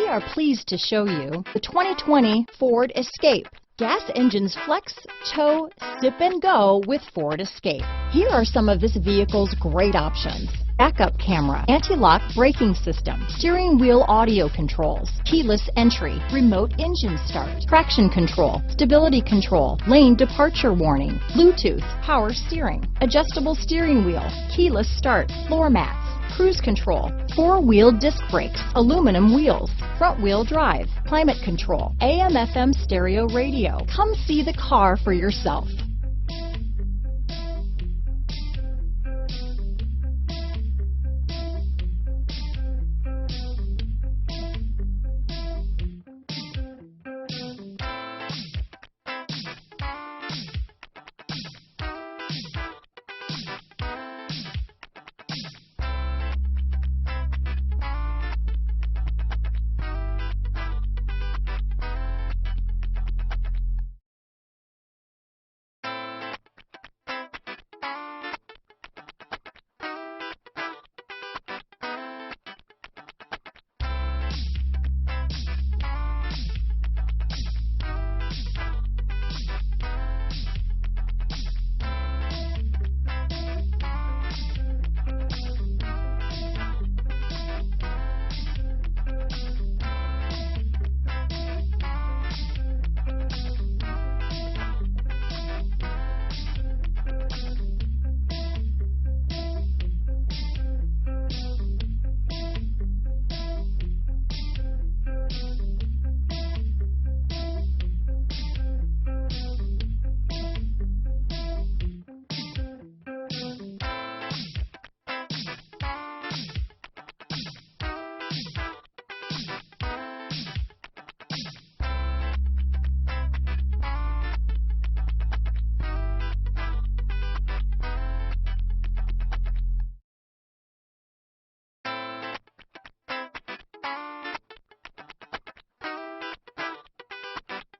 are pleased to show you the 2020 Ford Escape. Gas engines flex, tow, sip and go with Ford Escape. Here are some of this vehicle's great options: backup camera, anti-lock braking system, steering wheel audio controls, keyless entry, remote engine start, traction control, stability control, lane departure warning, Bluetooth, power steering, adjustable steering wheel, keyless start, floor mats, cruise control, four-wheel disc brakes, aluminum wheels, front-wheel drive, climate control, AM/FM stereo radio. Come see the car for yourself.